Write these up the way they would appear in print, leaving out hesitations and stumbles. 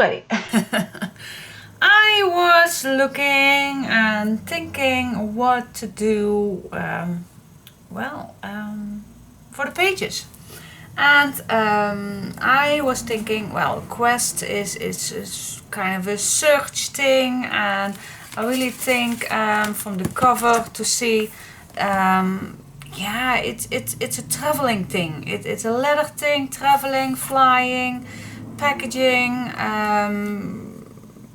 everybody. I was looking and thinking what to do for the pages, and I was thinking, well, Quest is kind of a search thing, and I really think from the cover to see yeah, it's a traveling thing. It's a leather thing, traveling, flying, packaging.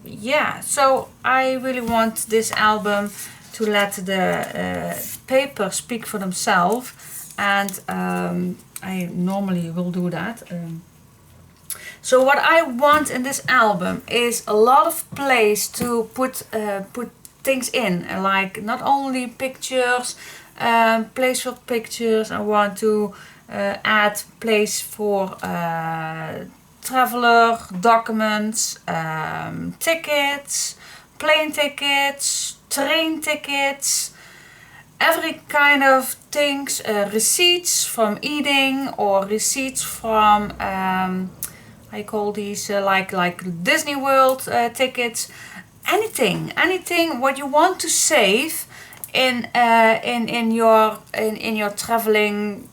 Yeah, so I really want this album to let the paper speak for themselves, and I normally will do that. So what I want in this album is a lot of place to put things in, like not only pictures, place for pictures. I want to add place for traveler documents, tickets, plane tickets, train tickets, every kind of things, receipts from eating or receipts from I call these like Disney World tickets, anything what you want to save in your traveling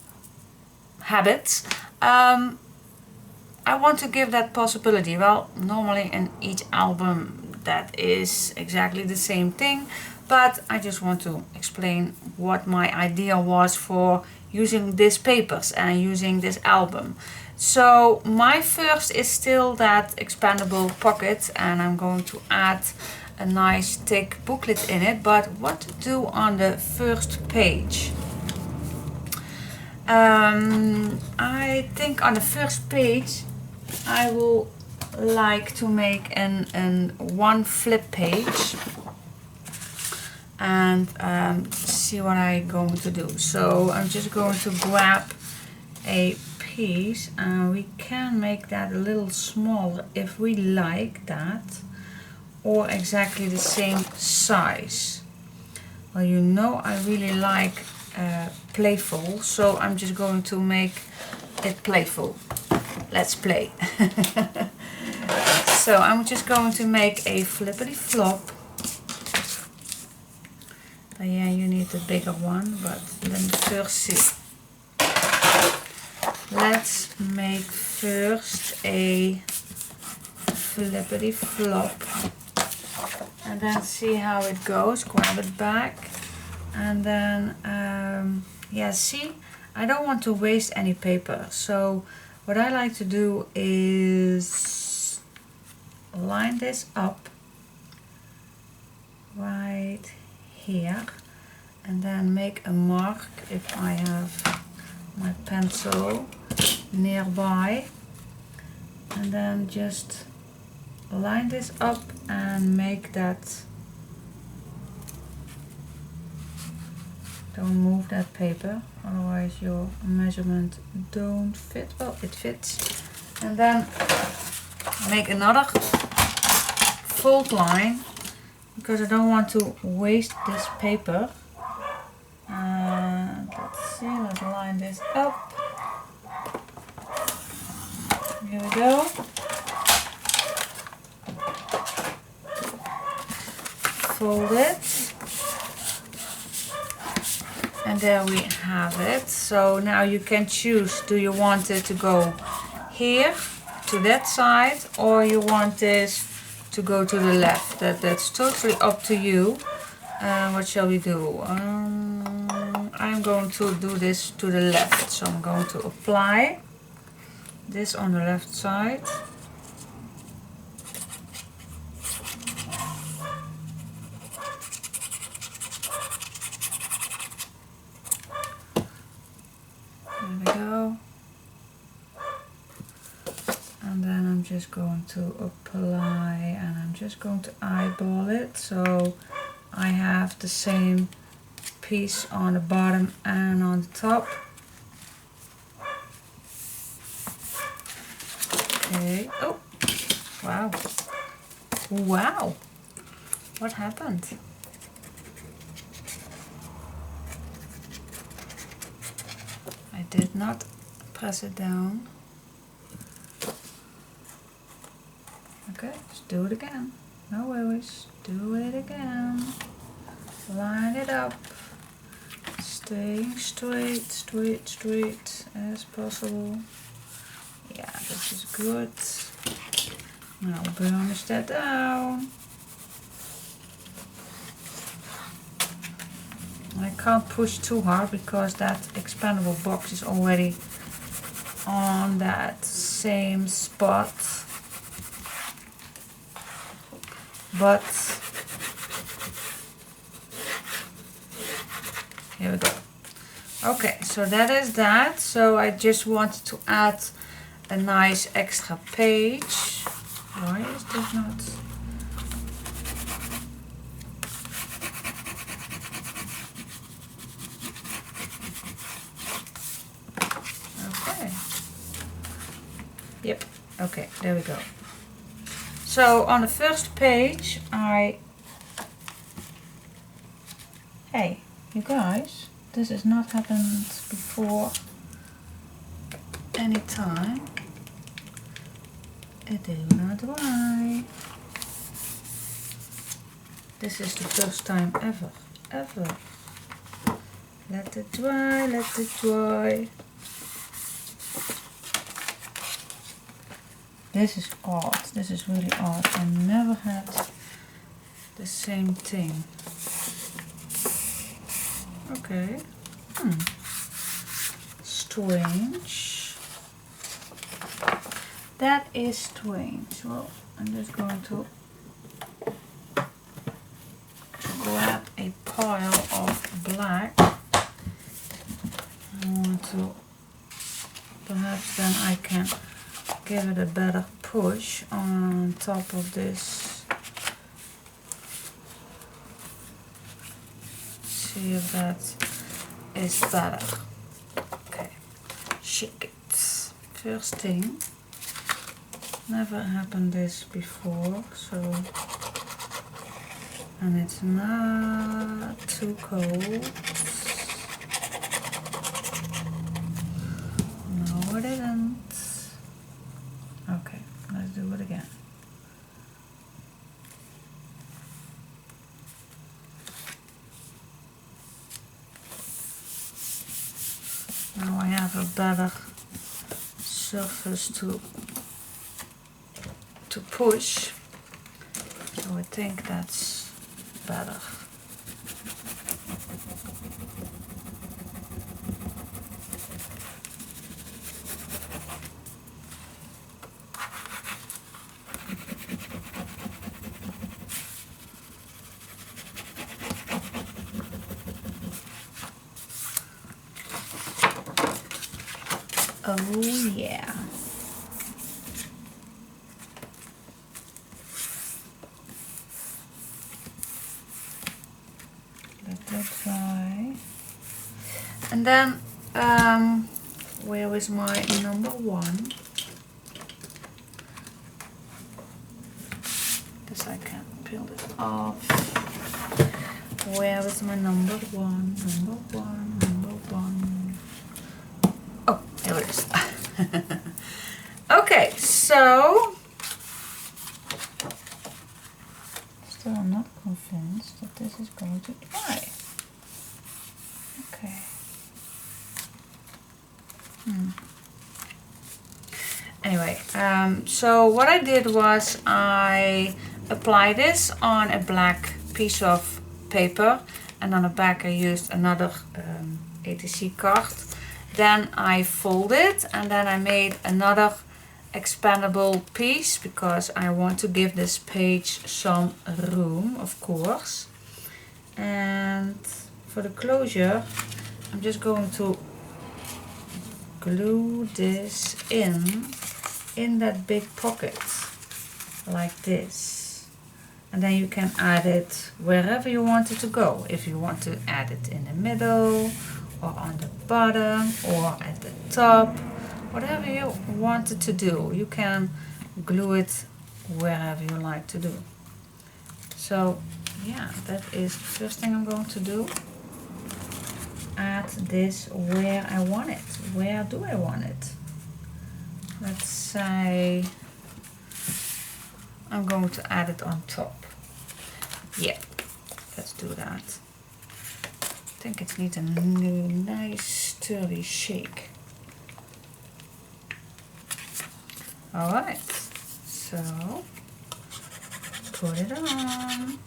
habits. I want to give that possibility. Well, normally in each album that is exactly the same thing, but I just want to explain what my idea was for using these papers and using this album. So my first is still that expandable pocket, and I'm going to add a nice thick booklet in it. But what to do on the first page? I think on the first page I will like to make an one flip page and see what I'm going to do. So I'm just going to grab a piece, and we can make that a little smaller if we like that, or exactly the same size. Well, you know I really like playful, so I'm just going to make it playful. Let's play. So I'm just going to make a flippity flop. Yeah, you need a bigger one, but let me first see. Let's make first a flippity flop and then see how it goes. Grab it back, and then yeah, see, I don't want to waste any paper, so what I like to do is line this up right here, and then make a mark if I have my pencil nearby, and then just line this up and make that. Don't move that paper, otherwise your measurement don't fit. Well, it fits. And then make another fold line, because I don't want to waste this paper. And let's see, let's line this up. Here we go. Fold it. And there we have it. So now you can choose, do you want it to go here to that side, or you want this to go to the left? That's totally up to you. What shall we do? I'm going to do this to the left, so I'm going to apply this on the left side. There we go. And then I'm just going to apply, and I'm just going to eyeball it, so I have the same piece on the bottom and on the top. Okay. Oh, wow. Wow. What happened? I did not press it down. Okay, let's do it again. No worries, do it again. Line it up. Staying straight as possible. Yeah, this is good. Now burnish that down. I can't push too hard because that expandable box is already on that same spot. But here we go. Okay, so that is that. So I just wanted to add a nice extra page. Why is this not? Okay. Yep. Okay, there we go. So on the first page, hey, you guys, this has not happened before any time. It is not dry. This is the first time ever. Let it dry, let it dry. This is odd. This is really odd. I never had the same thing. Okay. Strange. That is strange. Well, I'm just going to grab a pile of black. I want to, perhaps then I can give it a better push on top of this. See if that is better. Okay, shake it. First thing, never happened this before, so, and it's not too cold. No, it isn't. Okay, let's do it again. Now I have a better surface to push, so I think that's better. Oh yeah. Let that dry. And then, where is my number one? This I can peel it off. Where is my number one? Number one, number one. Oh, here it is. Okay, so still I'm not convinced that this is going to dry. Okay. Anyway, so what I did was I applied this on a black piece of paper, and on the back I used another ATC card. Then I folded, and then I made another expandable piece because I want to give this page some room, of course. And for the closure, I'm just going to glue this in that big pocket like this, and then you can add it wherever you want it to go. If you want to add it in the middle or on the bottom or at the top, whatever you want it to do, you can glue it wherever you like to do. So yeah, that is the first thing I'm going to do. Add this where I want it. Where do I want it? Let's say I'm going to add it on top. Yeah, let's do that. I think it needs a nice sturdy shake. Alright, so put it on.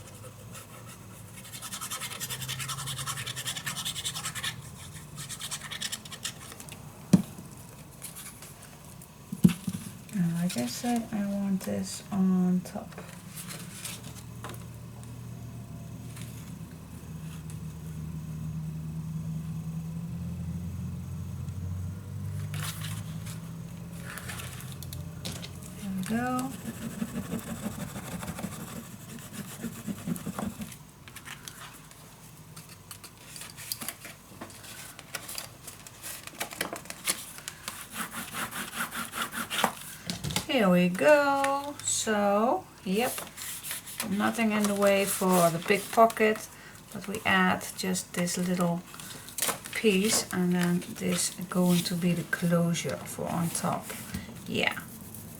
And like I said, I want this on top. Go. Here we go. So, yep, nothing in the way for the big pocket, but we add just this little piece, and then this is going to be the closure for on top. Yeah.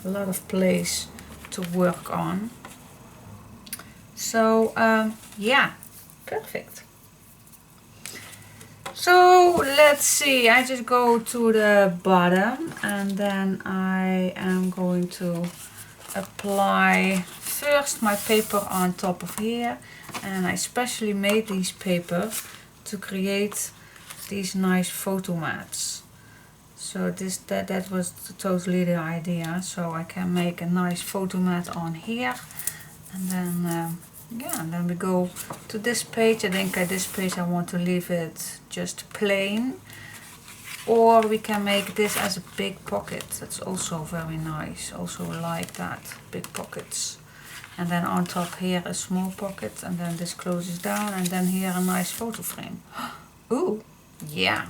A lot of place to work on. So yeah, perfect. So let's see, I just go to the bottom and then I am going to apply first my paper on top of here, and I specially made these papers to create these nice photo mats. So that was totally the idea. So I can make a nice photo mat on here, and then yeah, and then we go to this page. I think this page I want to leave it just plain, or we can make this as a big pocket. That's also very nice. Also like that, big pockets. And then on top here a small pocket, and then this closes down, and then here a nice photo frame. Ooh. Yeah,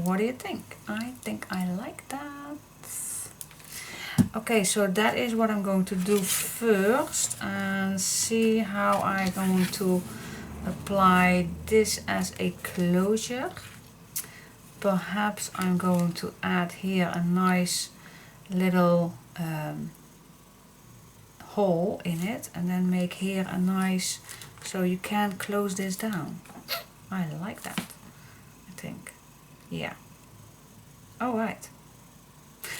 what do you think? I think I like that. Okay, so that is what I'm going to do first, and see how I'm going to apply this as a closure. Perhaps I'm going to add here a nice little hole in it, and then make here a nice, so you can close this down. I like that. Think. Yeah. All right.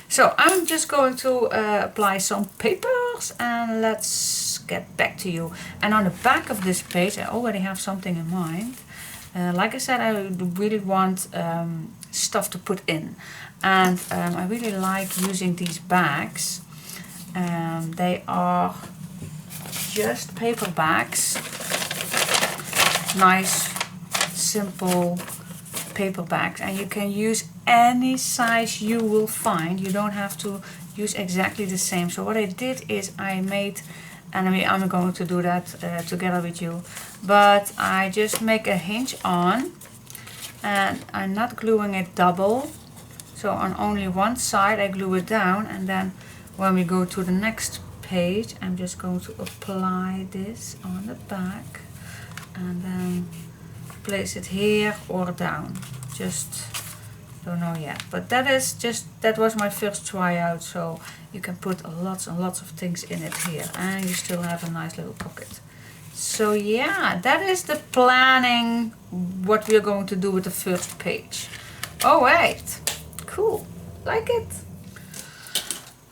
So I'm just going to apply some papers, and let's get back to you. And on the back of this page, I already have something in mind. Like I said, I really want stuff to put in, and I really like using these bags. They are just paper bags, nice, simple paper bags, and you can use any size you will find. You don't have to use exactly the same. So what I did is I made, and I'm going to do that together with you, but I just make a hinge on, and I'm not gluing it double. So on only one side I glue it down, and then when we go to the next page I'm just going to apply this on the back, and then place it here or down. Just don't know yet, but that was my first tryout. So you can put lots and lots of things in it here, and you still have a nice little pocket. So yeah, that is the planning, what we're going to do with the first page. Alright, cool, like it.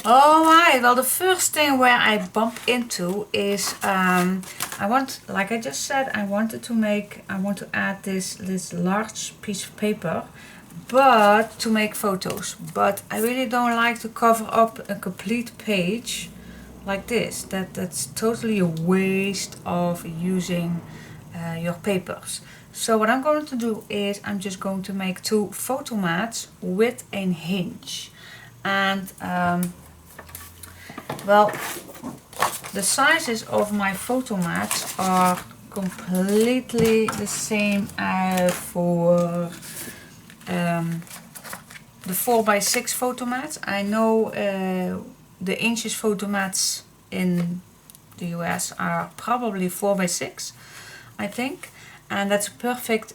Alright, well the first thing where I bump into is I want, like I just said, I want to add this large piece of paper, but to make photos. But I really don't like to cover up a complete page like this. That's totally a waste of using your papers. So what I'm going to do is I'm just going to make 2 photo mats with a hinge. And well, the sizes of my photo mats are completely the same for the 4x6 photo mats. I know the inches photo mats in the US are probably 4x6, I think, and that's a perfect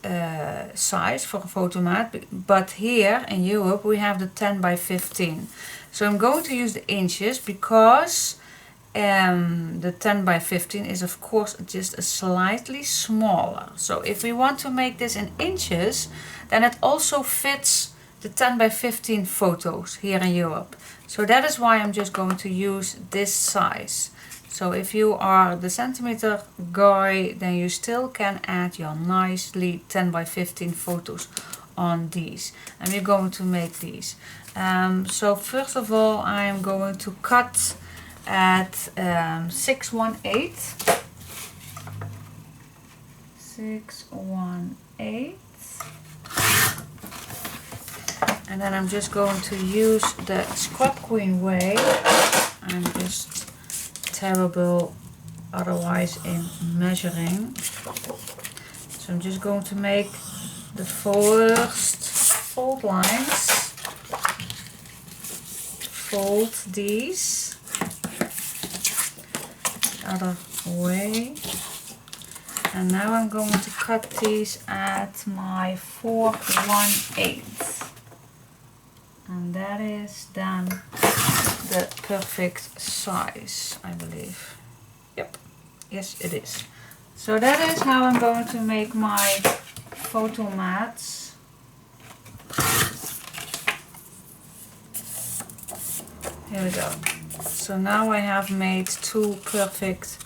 size for a photo mat. But here in Europe we have the 10x15. So I'm going to use the inches because The 10 by 15 is of course just a slightly smaller. So if we want to make this in inches, then it also fits the 10 by 15 photos here in Europe. So that is why I'm just going to use this size. So if you are the centimeter guy, then you still can add your nicely 10 by 15 photos on these. And we're going to make these. So first of all, I am going to cut at 618. 618. And then I'm just going to use the Scrapqueen way. I'm just terrible otherwise in measuring. So I'm just going to make the first fold lines. Fold these the other way. And now I'm going to cut these at my 4/1/8. And that is then the perfect size, I believe. Yep, yes it is. So that is how I'm going to make my photo mats. Here we go. So now I have made two perfect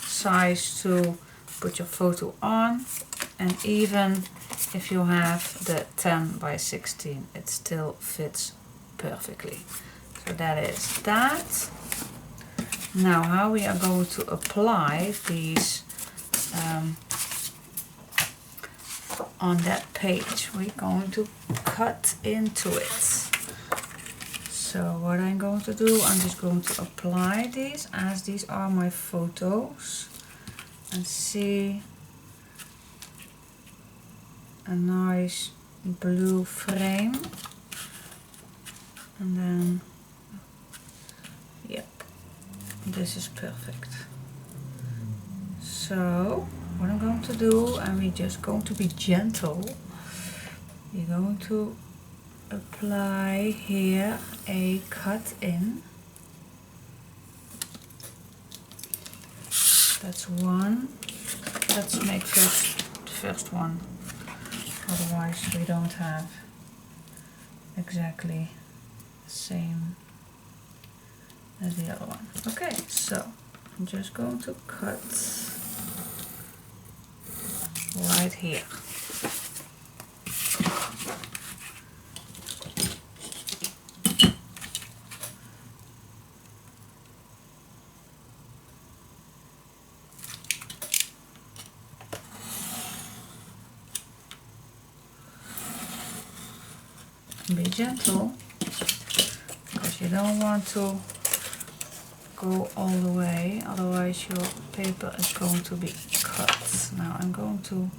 size to put your photo on, and even if you have the 10 by 16, it still fits perfectly. So that is that. Now how we are going to apply these on that page, we're going to cut into it. So what I'm going to do, I'm just going to apply these as these are my photos, and see a nice blue frame, and then yep, this is perfect. So what I'm going to do, and we're just going to be gentle, we're going to apply here a cut in. That's one. Let's make the first one, otherwise we don't have exactly the same as the other one. Okay, so I'm just going to cut right here. Be gentle, because you don't want to go all the way, otherwise your paper is going to be cut. Now I'm going to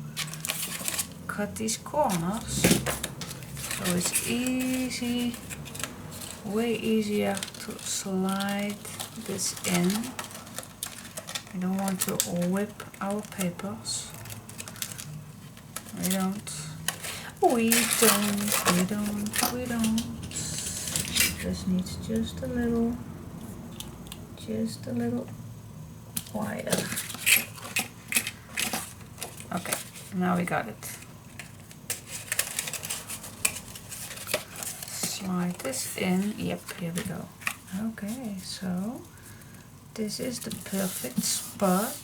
cut these corners, so it's easy, way easier to slide this in. We don't want to whip our papers. We don't. This needs just a little wider. Okay, now we got it. Slide this in. Yep, here we go. Okay, so this is the perfect spot.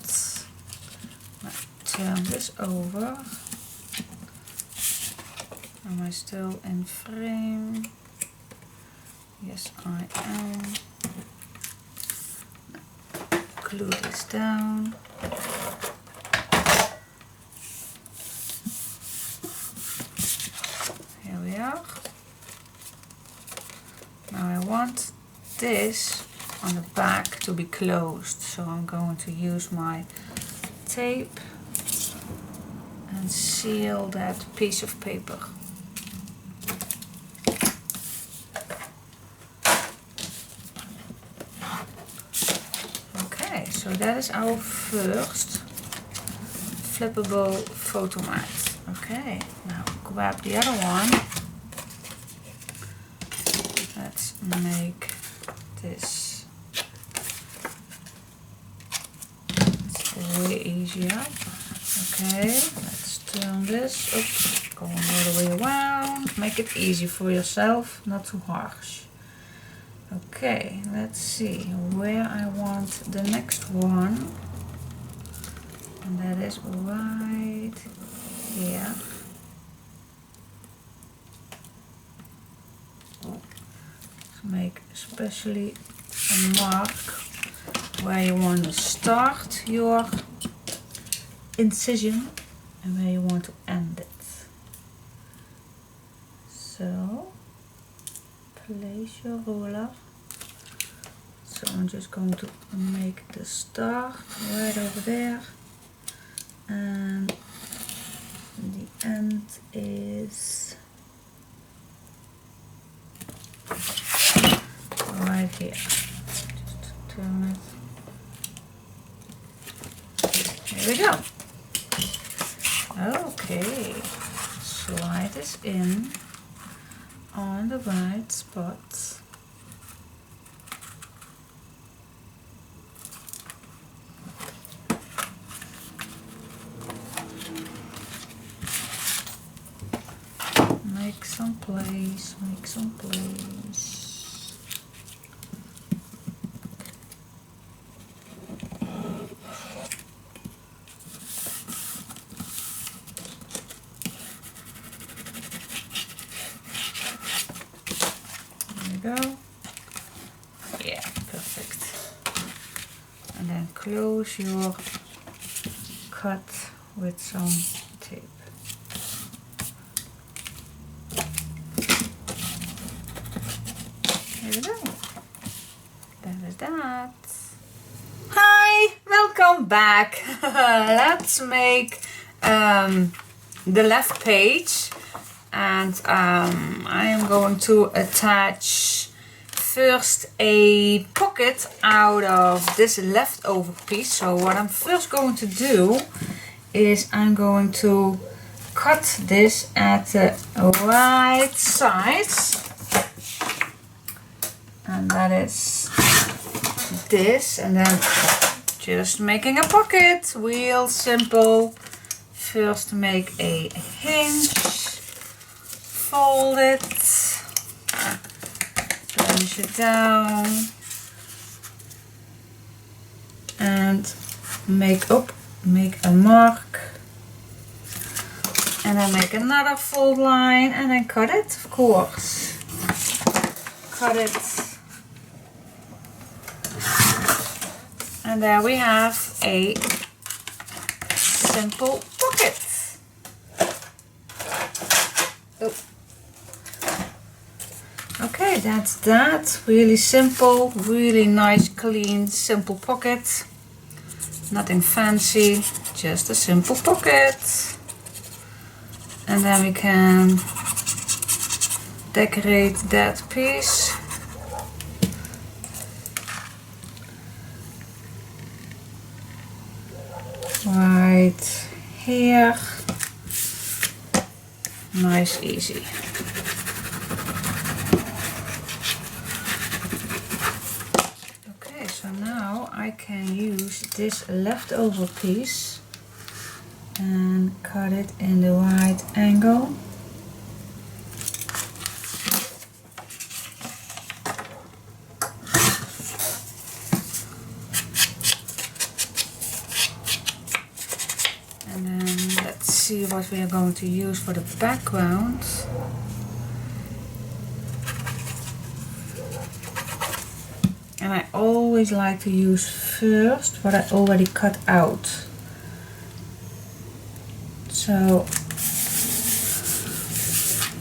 Now turn this over. Am I still in frame? Yes, I am. Glue this down. Here we are. Now I want this on the back to be closed, so I'm going to use my tape and seal that piece of paper. So that is our first flippable photo mat. Okay, now grab the other one. Let's make this way easier. Okay, let's turn this up, going all the way around. Make it easy for yourself, not too harsh. Okay, let's see where I want the next one. And that is right here. Make especially a mark where you want to start your incision and where you want to end it. So place your ruler. So I'm just going to make the start right over there, and the end is right here. Just turn it. Here we go. Okay, slide this in on the right spot. Make some place, make some place. There we go. Yeah, perfect. And then close your cut with some tape. There we go. That is that. Hi, welcome back. Let's make the left page, and I am going to attach first a pocket out of this leftover piece. So what I'm first going to do is I'm going to cut this at the right size. And that is this, and then just making a pocket, real simple. First make a hinge, fold it, push it down, and make a mark, and then make another fold line, and then cut it, of course. Cut it. And there we have a simple pocket. Oh. Okay, that's that. Really simple, really nice, clean, simple pocket. Nothing fancy, just a simple pocket. And then we can decorate that piece. Right here. Nice, easy. Okay, so now I can use this leftover piece and cut it in the right angle. And then let's see what we are going to use for the background. And I always like to use first what I already cut out. So,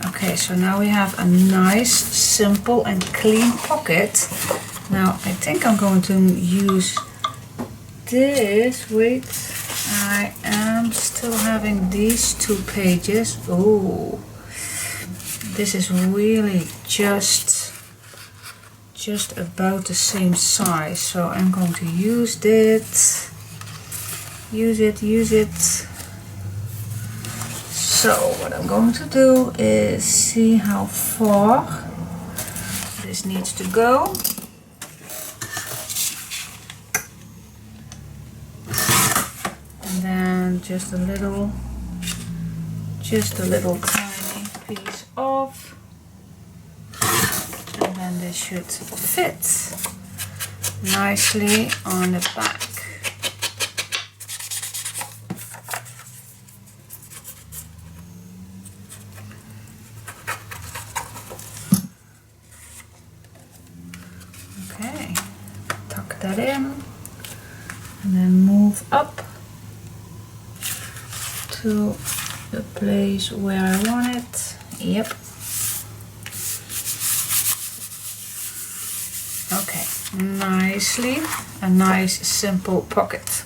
okay, so now we have a nice, simple and clean pocket. Now I think I'm going to use this. Wait, I am still having these two pages. Oh, this is really just about the same size. So I'm going to use it. So what I'm going to do is see how far this needs to go. just a little tiny piece off, and then this should fit nicely on the back. Okay, tuck that in and then move up to the place where I want it. Yep. Okay, nicely, a nice simple pocket.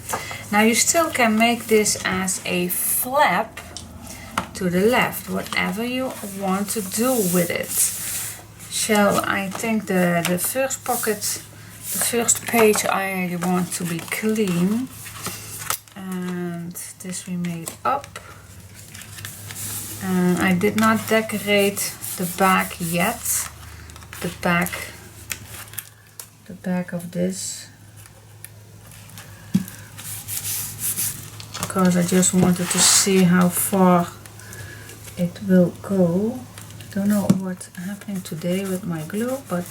Now you still can make this as a flap to the left, whatever you want to do with it. I think the first pocket, the first page I want to be clean, and this we made up. And I did not decorate the back yet. The back of this, because I just wanted to see how far it will go. I don't know what's happening today with my glue, but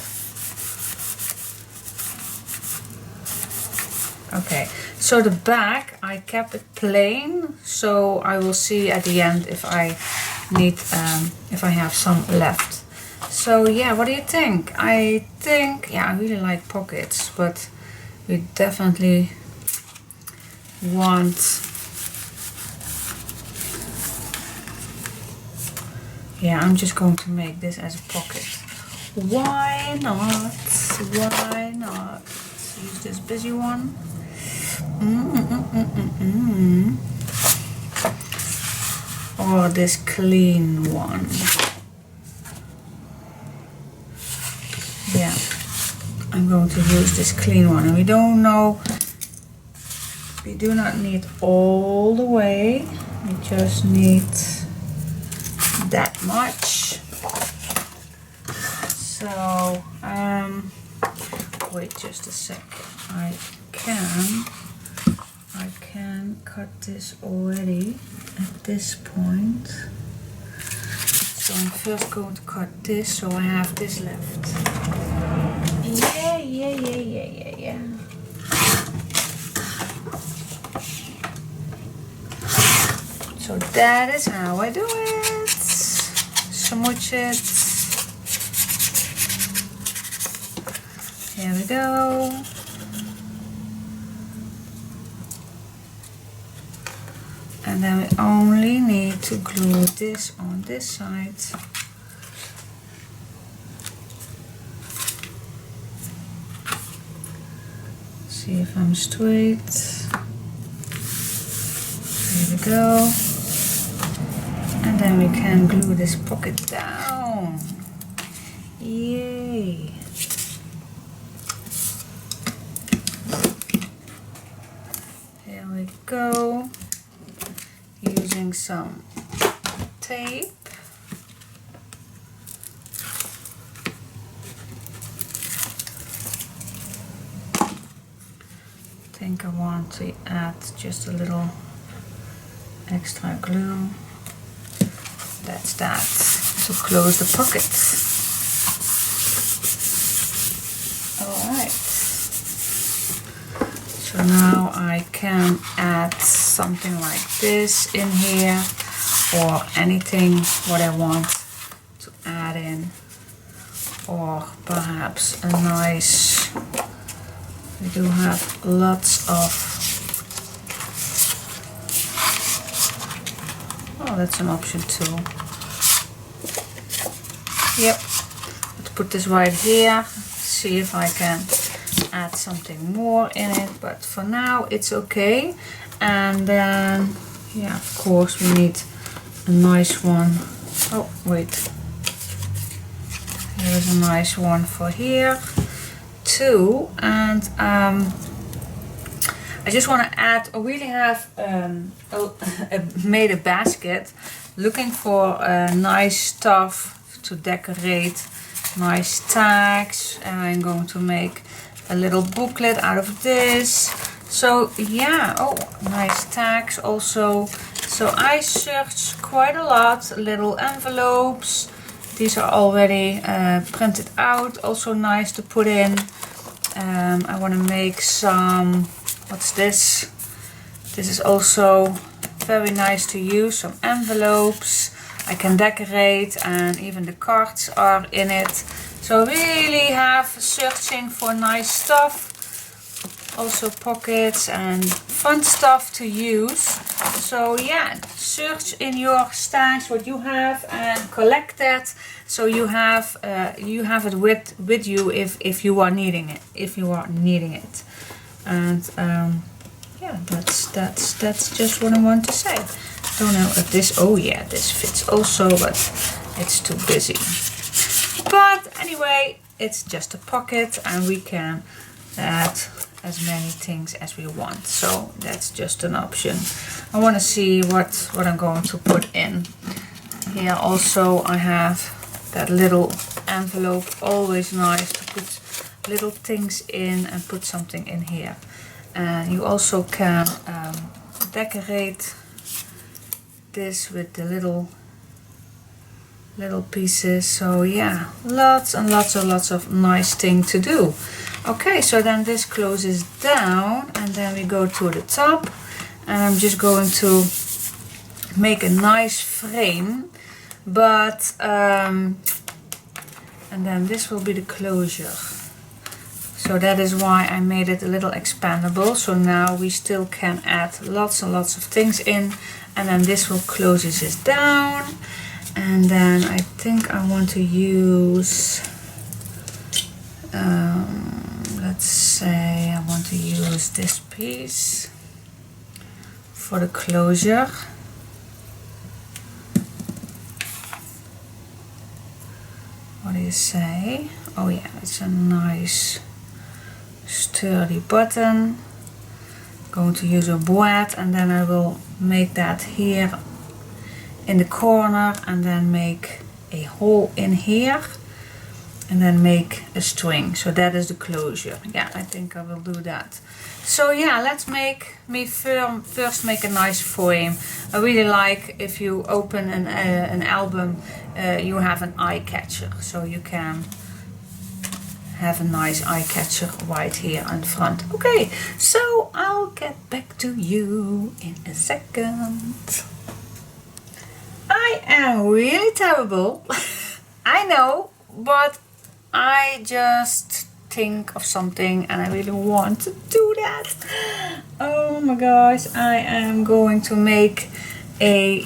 okay. So the back I kept it plain, so I will see at the end if I need if I have some left. So yeah, what do you think? I think, yeah, I really like pockets, but we definitely want, yeah, I'm just going to make this as a pocket. Why not? Why not? Let's use this busy one. Or this clean one. Yeah, I'm going to use this clean one, and we don't know, we do not need all the way, we just need that much. So wait just a sec, I can cut this already at this point. So I'm first going to cut this, so I have this left. Yeah. So that is how I do it. Smooch it. Here we go. And then we only need to glue this on this side. See if I'm straight. There we go. And then we can glue this pocket down. Yay! Here we go. Using some tape. I think I want to add just a little extra glue. That's that, to close the pocket. Alright. So now I can add something like this in here, or anything what I want to add in, or perhaps a nice, we do have lots of, oh, that's an option too. Yep, let's put this right here, see if I can add something more in it, but for now it's okay. And then, yeah, of course we need a nice one. Oh, wait. Here's a nice one for here too. And I just want to add, I really have made a basket looking for nice stuff to decorate, nice tags. And I'm going to make a little booklet out of this. So yeah, oh, nice tags also. So I searched quite a lot, little envelopes. These are already printed out, also nice to put in. I want to make some, what's this? This is also very nice to use, some envelopes. I can decorate and even the cards are in it. So really have searching for nice stuff. Also pockets and fun stuff to use. So yeah, search in your stash what you have and collect that. So you have it with you if you are needing it. And yeah, that's just what I want to say. Don't know if this, oh yeah, this fits also, but it's too busy. But anyway, it's just a pocket and we can add as many things as we want. So that's just an option. I want to see what I'm going to put in. Here also I have that little envelope, always nice to put little things in and put something in here. And you also can decorate this with the little pieces. So yeah, lots of nice things to do. Okay, so then this closes down and then we go to the top, and I'm just going to make a nice frame, but and then this will be the closure. So that is why I made it a little expandable. So now we still can add lots and lots of things in, and then this will close this down. And then I think I want to use, let's say I want to use this piece for the closure. What do you say? Oh yeah, it's a nice sturdy button. Going to use a board, and then I will make that here in the corner, and then make a hole in here, and then make a string. So that is the closure. Yeah, I think I will do that. So yeah, let's first make a nice frame. I really like if you open an album, you have an eye catcher, so you can have a nice eye catcher right here in front. Okay, so I'll get back to you in a second. I am really terrible, I know, but I just think of something and I really want to do that. Oh my gosh, I am going to make a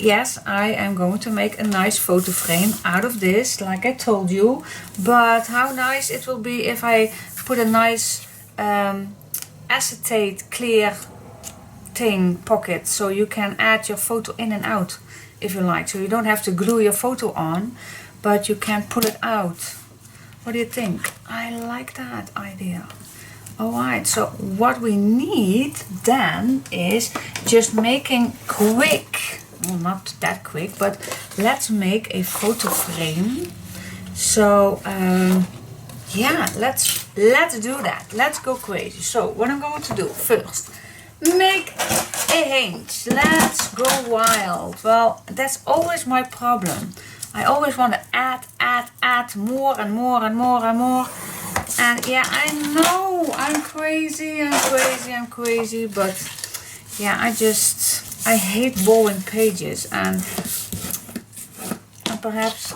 nice photo frame out of this, like I told you. But how nice it will be if I put a nice acetate clear thing pocket, so you can add your photo in and out if you like. So you don't have to glue your photo on, but you can pull it out. What do you think? I like that idea. Alright, so what we need then is just making quick, well, not that quick, but let's make a photo frame. So yeah, let's do that. Let's go crazy. So what I'm going to do first, make a hinge. Let's go wild. Well, that's always my problem. I always want to add more and more and more and more. And yeah, I know I'm crazy, but yeah, I hate boring pages, and perhaps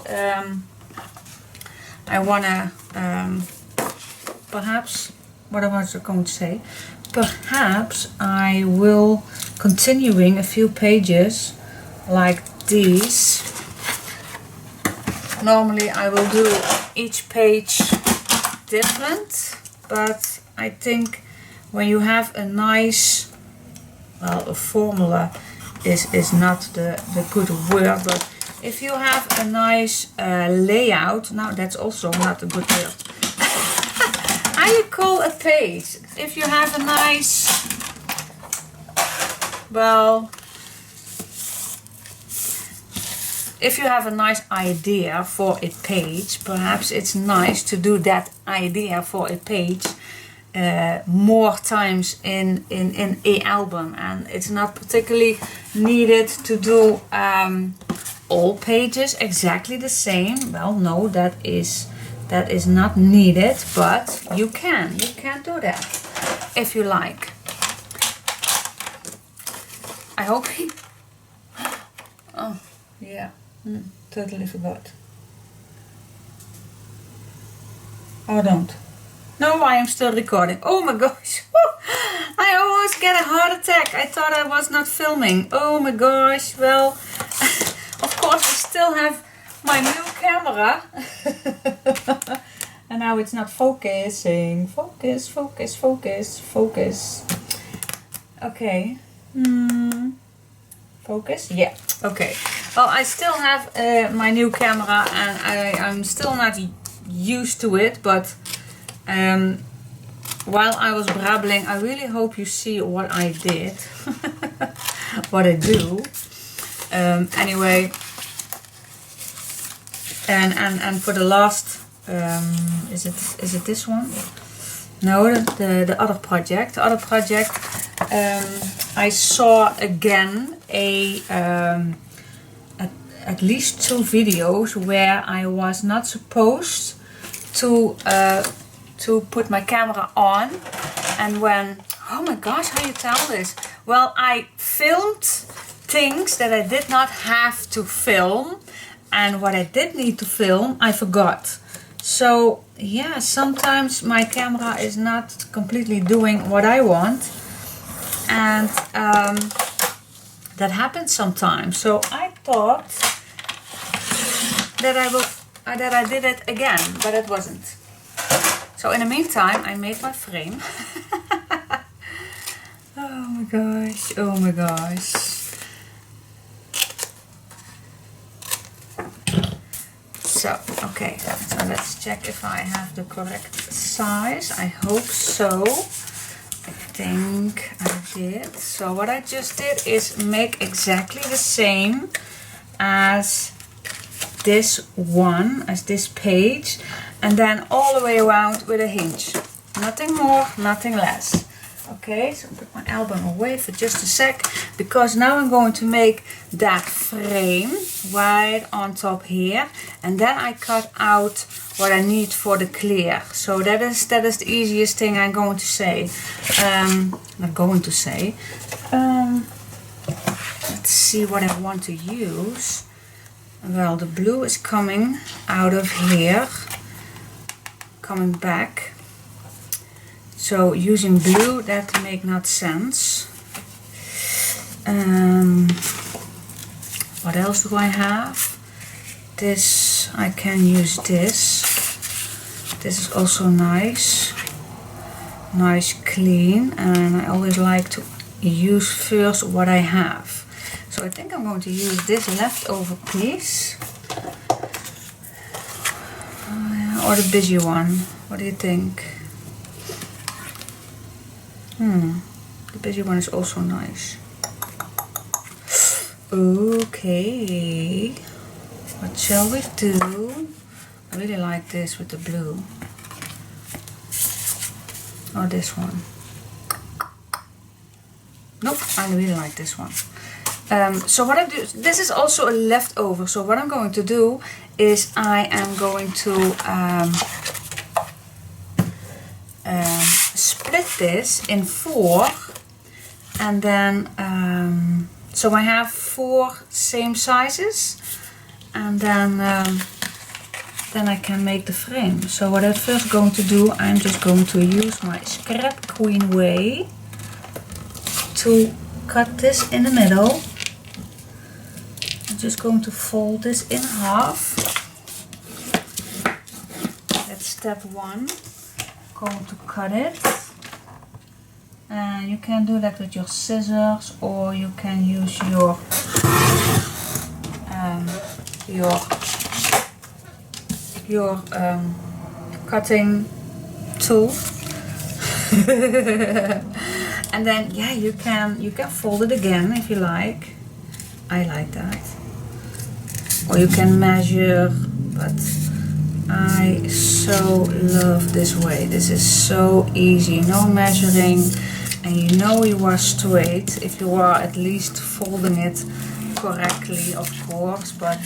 I wanna perhaps what I was going to say. Perhaps I will continuing a few pages like these. Normally I will do each page different, but I think when you have a nice, well, a formula is not the good word, but if you have a nice layout, now that's also not a good word. How you call a page? If you have a nice, well, if you have a nice idea for a page, perhaps it's nice to do that idea for a page more times in a album, and it's not particularly needed to do all pages exactly the same. Well, no, that is not needed, but you can do that if you like. I hope oh yeah, totally forgot. Oh, don't. No, I am still recording. Oh my gosh. I almost get a heart attack. I thought I was not filming. Oh my gosh. Well, of course I still have my new camera. And now it's not focusing. Focus, focus, focus, focus. Okay. Focus? Yeah. Okay. Well, I still have my new camera, and I'm still not used to it, but while I was babbling, I really hope you see what I did. What I do. Anyway, and for the last is it this one? No, the other project. The other project, I saw again at least 2 videos where I was not supposed to put my camera on, and when, oh my gosh, how you tell this? Well, I filmed things that I did not have to film, and what I did need to film, I forgot. So yeah, sometimes my camera is not completely doing what I want, and that happens sometimes. So I thought that I did it again, but it wasn't. So in the meantime, I made my frame. Oh my gosh, oh my gosh. So, okay, so let's check if I have the correct size. I hope so. I think I did. So what I just did is make exactly the same as this one, as this page, and then all the way around with a hinge. Nothing more, nothing less. Okay, so put my album away for just a sec, because now I'm going to make that frame right on top here, and then I cut out what I need for the clear. So that is the easiest thing I'm going to say. Not going to say. Let's see what I want to use. Well, the blue is coming out of here, coming back. So using blue, that make not sense. What else do I have? This, I can use this. This is also nice. Nice clean, and I always like to use first what I have. So I think I'm going to use this leftover piece. Or the busy one. What do you think? The busy one is also nice. Okay. What shall we do? I really like this with the blue. Or this one. Nope, I really like this one. So what I do, this is also a leftover. So what I'm going to do is I am going to split this in 4, and then so I have 4 same sizes, and then I can make the frame. So what I'm first going to do, I'm just going to use my Scrap Queen way to cut this in the middle. I'm just going to fold this in half. That's step 1. Going to cut it, and you can do that with your scissors, or you can use your cutting tool. And then yeah, you can fold it again if you like. I like that. Or you can measure, but I so love this way. This is so easy, no measuring, and you know you are straight if you are at least folding it correctly, of course, but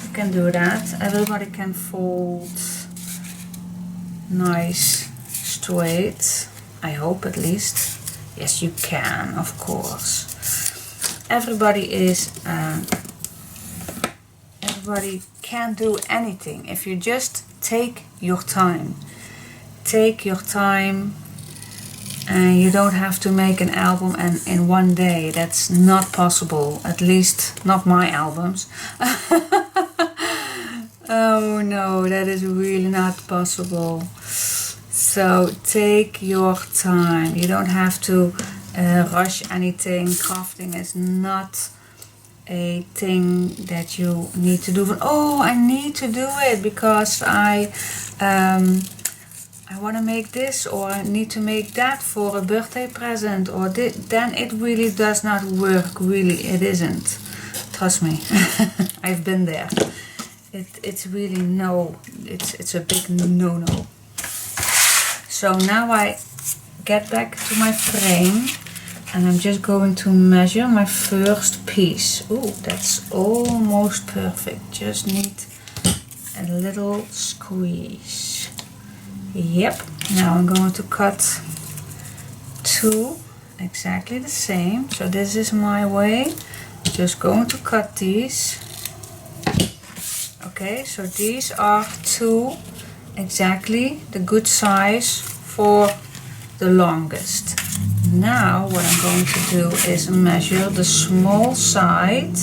you can do that. Everybody can fold nice straight, I hope at least. Yes, you can, of course. Everybody can do anything if you just take your time. Take your time, and you don't have to make an album and in one day. That's not possible, at least not my albums. Oh no, that is really not possible. So take your time. You don't have to rush anything. Crafting is not a thing that you need to do. Oh, I need to do it because I want to make this, or I need to make that for a birthday present, or then it really does not work. Really, it isn't. Trust me, I've been there. It's really no. It's a big no-no. So now I get back to my frame, and I'm just going to measure my first piece. Oh, that's almost perfect. Just need a little squeeze. Yep. Now I'm going to cut two exactly the same. So this is my way. Just going to cut these. Okay, so these are two exactly the good size for the longest. Now what I'm going to do is measure the small side,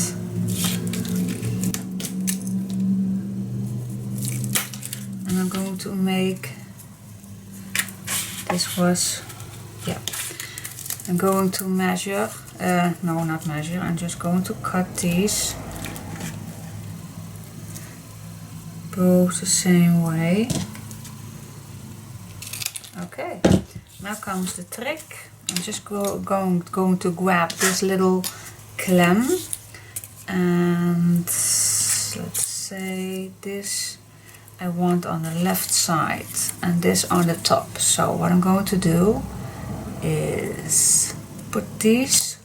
and I'm going to make, this was, yeah, I'm going to measure, no, not measure, I'm just going to cut these both the same way. Okay, now comes the trick. I'm just going to grab this little clamp, and let's say this I want on the left side and this on the top. So what I'm going to do is put these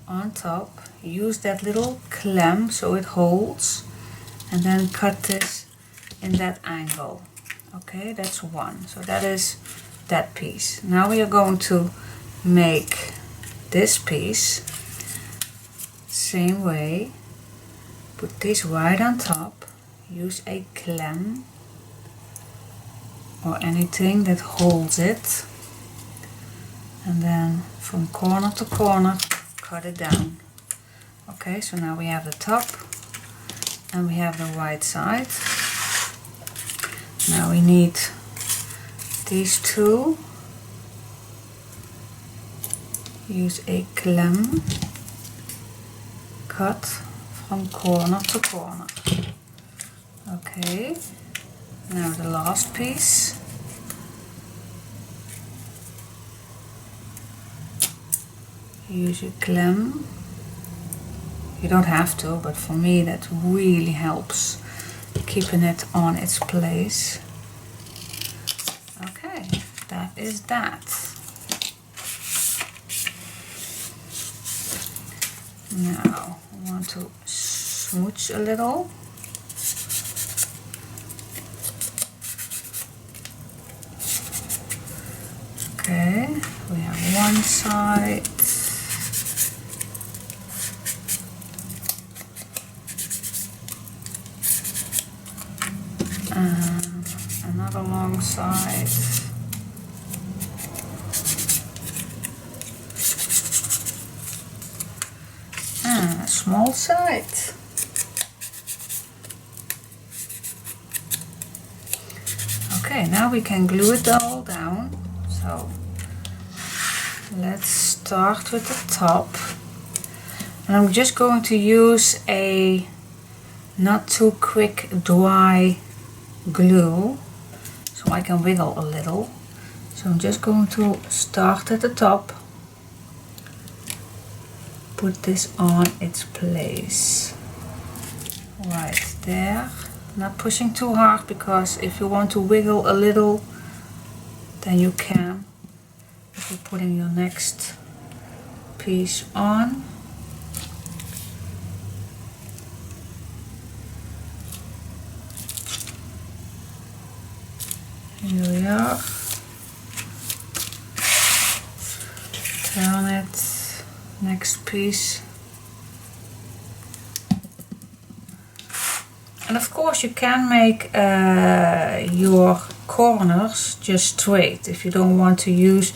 on top, use that little clamp so it holds, and then cut this in that angle. Okay, that's one. So that is that piece. Now we are going to make this piece same way. Put this right on top. Use a clamp or anything that holds it, and then from corner to corner cut it down. Okay, so now we have the top and we have the right side. Now we need these two. Use a clamp, cut from corner to corner. Okay, now the last piece. Use your clamp. You don't have to, but for me that really helps keeping it on its place. Okay, that is that. Now I want to smooch a little. Okay, we have one side. And another long side. And a small side. Okay, now we can glue it all down. So let's start with the top. And I'm just going to use a not too quick dry glue so I can wiggle a little. So I'm just going to start at the top, put this on its place right there, Not pushing too hard, because if you want to wiggle a little, then you can. If you're putting your next piece on. Here we are. Turn it. Next piece. And of course you can make your corners just straight. If you don't want to use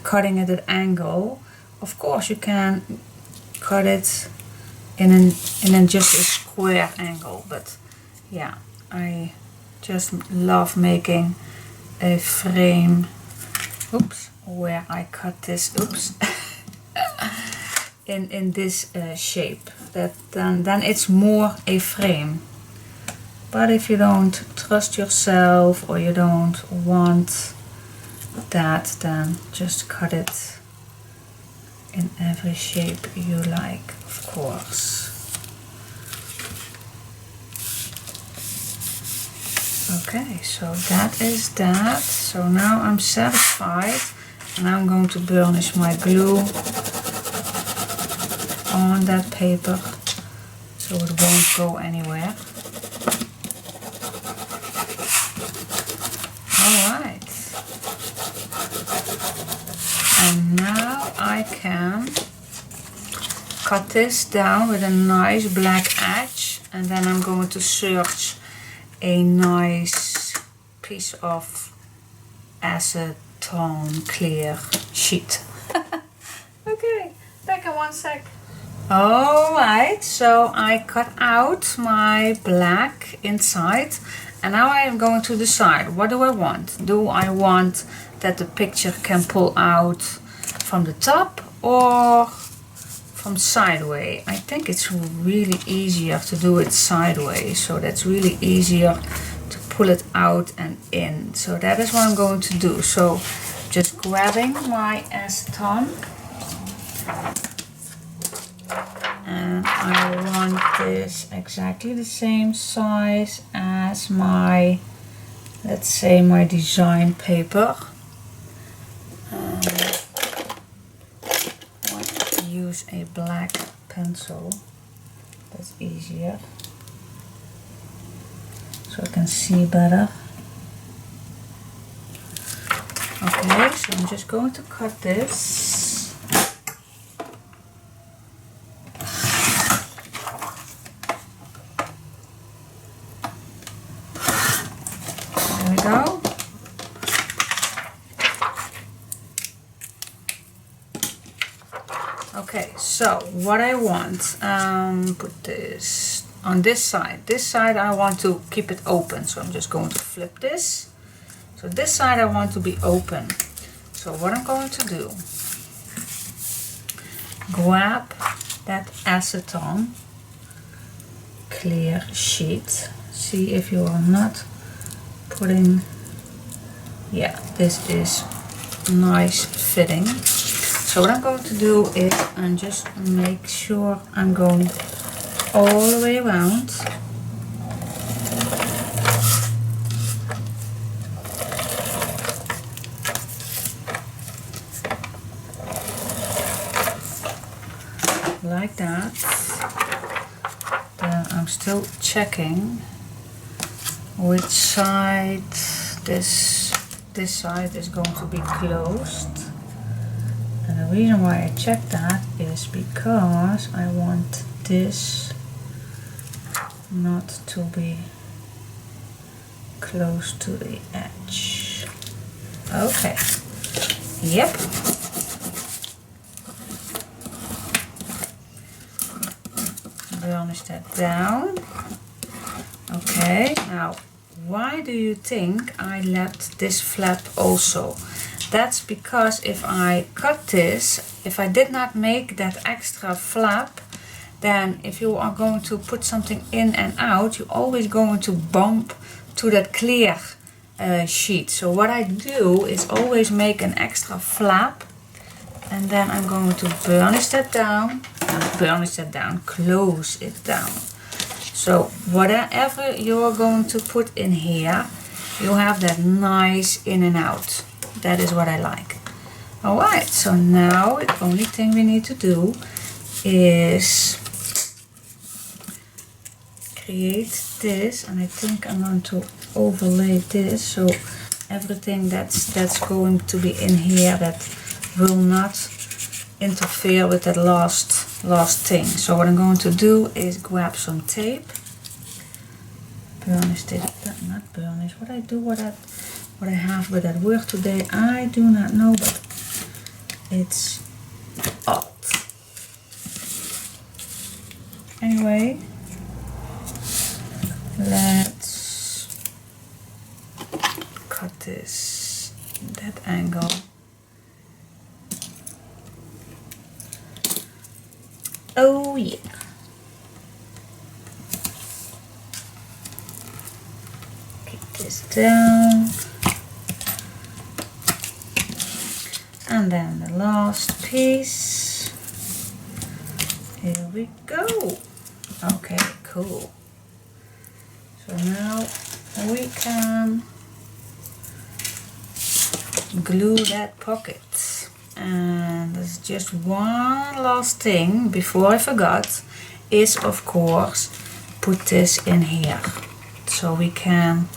cutting it at angle, of course you can cut it in just a square angle. But yeah, I just love making a frame, oops, where I cut this, oops, in this shape. Then it's more a frame. But if you don't trust yourself or you don't want that, then just cut it in every shape you like, of course. Okay, so that is that. So now I'm satisfied, and I'm going to burnish my glue on that paper so it won't go anywhere. Alright. And now I can cut this down with a nice black edge, and then I'm going to search a nice piece of acetone clear sheet. Okay, back in 1 sec. Alright, so I cut out my black inside, and now I am going to decide, what do I want? Do I want that the picture can pull out from the top or from sideways? I think it's really easier to do it sideways, so that's really easier to pull it out and in. So that is what I'm going to do. So just grabbing my acetone, and I want this exactly the same size as my, let's say, my design paper. Use a black pencil, that's easier, so I can see better. Okay, so I'm just going to cut this. There we go. Okay, so what I want, put this on this side. This side I want to keep it open, so I'm just going to flip this. So this side I want to be open. So what I'm going to do, grab that acetone clear sheet. See if you are not putting, yeah, this is nice fitting. So what I'm going to do is and just make sure I'm going all the way around. Like that. Then I'm still checking which side this side is going to be closed. And the reason why I check that is because I want this not to be close to the edge. Okay. Yep. Burnish that down. Okay. Now, why do you think I left this flap also? That's because if I cut this, if I did not make that extra flap, then if you are going to put something in and out, you're always going to bump to that clear sheet. So what I do is always make an extra flap, and then I'm going to burnish that down, close it down. So whatever you're going to put in here, you have that nice in and out. That is what I like. Alright, so now the only thing we need to do is create this, and I think I'm going to overlay this so everything that's going to be in here that will not interfere with that last thing. So what I'm going to do is grab some tape. Burnish tape, not burnish. What I have with that word today, I do not know, but it's odd. Anyway, let's cut this that angle. Oh yeah. Keep this down. And then the last piece. Here we go. Okay, cool. So now we can glue that pocket. And there's just one last thing before I forgot, is of course put this in here so we can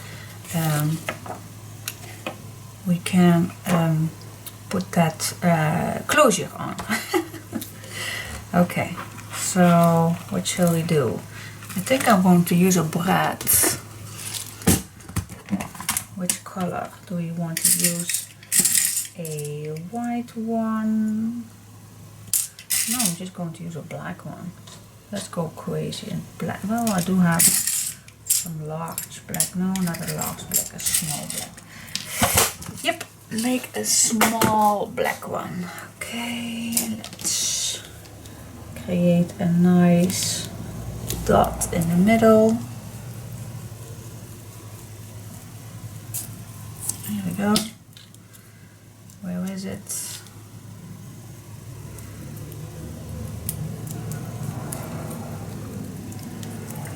put that closure on. Okay, so what shall we do? I think I'm going to use a brad. Which color do we want to use? A white one? No, I'm just going to use a black one. Let's go crazy and black. Well, I do have some large black. No, not a large black, a small black. Yep, make a small black one. Okay, let's create a nice dot in the middle. Here we go. Where is it?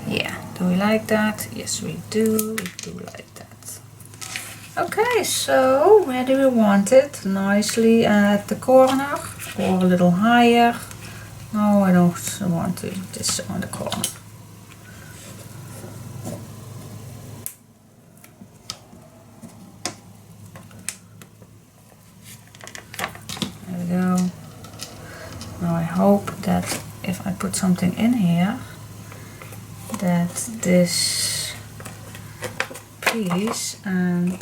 Yeah, do we like that? Yes, we do. We do like that. Okay, so where do we want it? Nicely at the corner or a little higher? No, I don't want to. Just on the corner. Go. Now I hope that if I put something in here, that this piece, and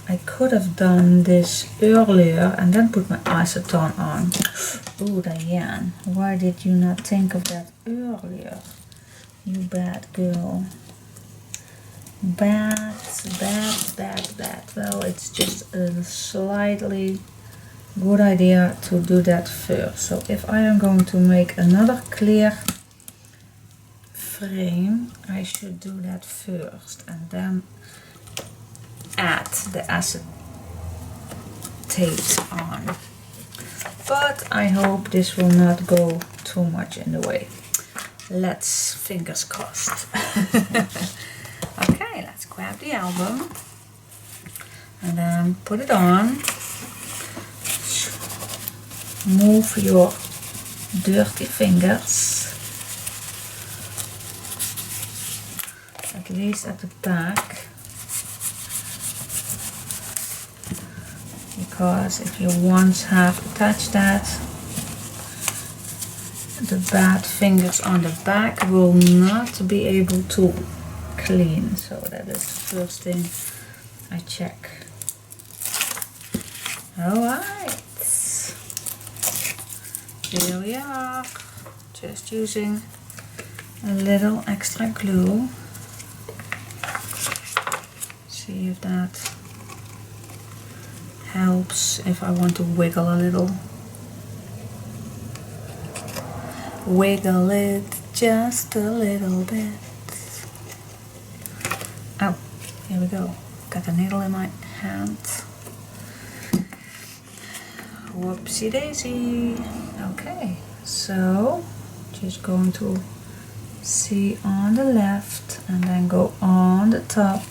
I could have done this earlier and then put my acetone on. Oh, Diane, why did you not think of that earlier? You bad girl. Bad. Well, it's just a slightly good idea to do that first. So if I am going to make another clear frame, I should do that first and then add the acetate on. But I hope this will not go too much in the way. Let's fingers crossed. Okay, let's grab the album and then put it on. Move your dirty fingers, at least at the back, because if you once have attached that, the bad fingers on the back will not be able to clean. So that is the first thing I check. Alright. Here we are, just using a little extra glue. See if that helps if I want to wiggle a little. Wiggle it just a little bit. Oh, here we go. Got a needle in my hand. Whoopsie daisy. Okay, so just going to see on the left and then go on the top,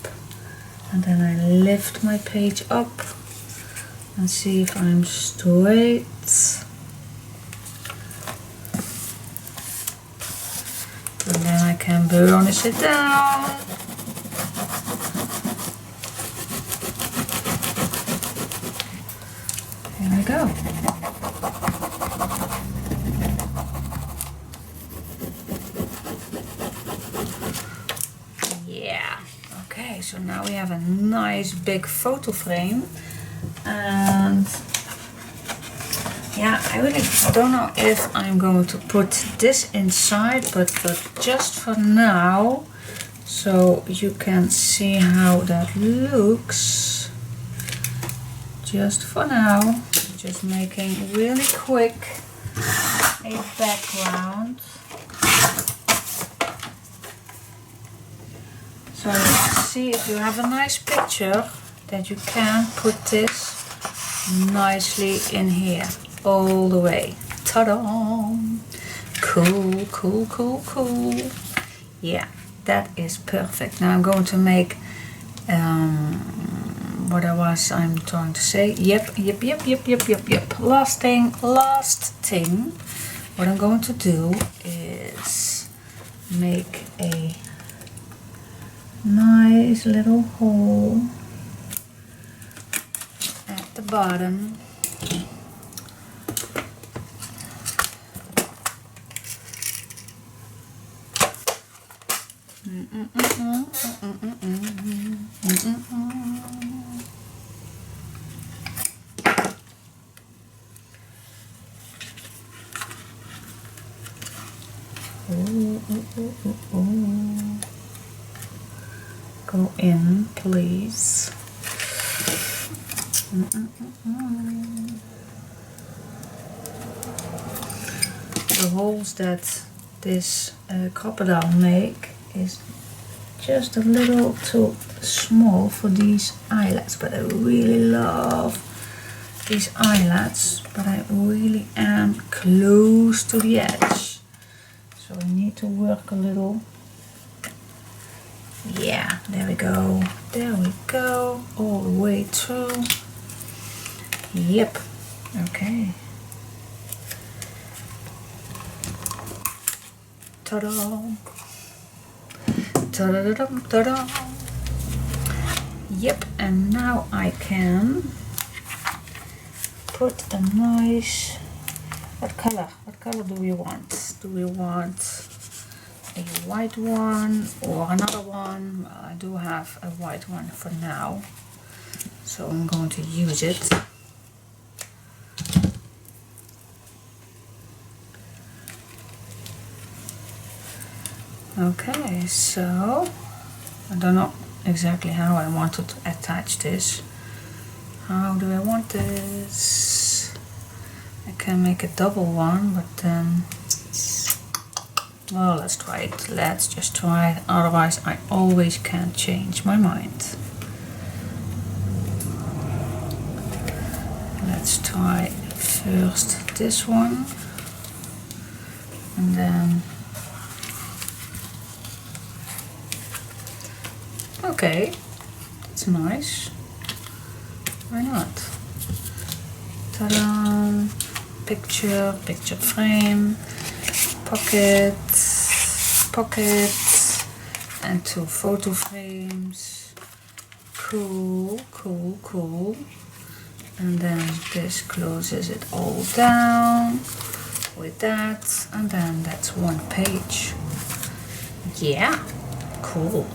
and then I lift my page up and see if I'm straight. And then I can burnish it down. Here we go. Yeah. Okay, so now we have a nice big photo frame. And yeah, I really don't know if I'm going to put this inside, but just for now, so you can see how that looks. Just for now, just making really quick a background. So see if you have a nice picture that you can put this nicely in here all the way. Ta-da! Cool, cool, cool, cool. Yeah, that is perfect. Now I'm going to make what I'm trying to say. Yep. Last thing. What I'm going to do is make a nice little hole at the bottom. Go in, please. The holes that this crocodile make is just a little too small for these eyelets, but I really love these eyelets, but I really am close to the edge, so I need to work a little. Yeah, there we go, all the way through. Yep, okay. Ta-da! Ta-da-da-da, ta-da! Yep, and now I can put a nice, what color do we want? Do we want a white one or another one? Well, I do have a white one for now, so I'm going to use it. Okay, so I don't know exactly how I want to attach this. How do I want this? I can make a double one, but then, well, let's try it. Let's just try it. Otherwise, I always can change my mind. Let's try first this one, and then. Okay, it's nice. Why not? Ta-da! Picture frame, pocket, and 2 photo frames. Cool, cool, cool. And then this closes it all down with that, and then that's 1 page. Yeah, cool.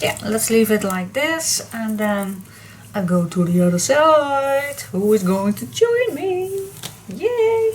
Yeah, let's leave it like this, and then I'll go to the other side. Who is going to join me? Yay!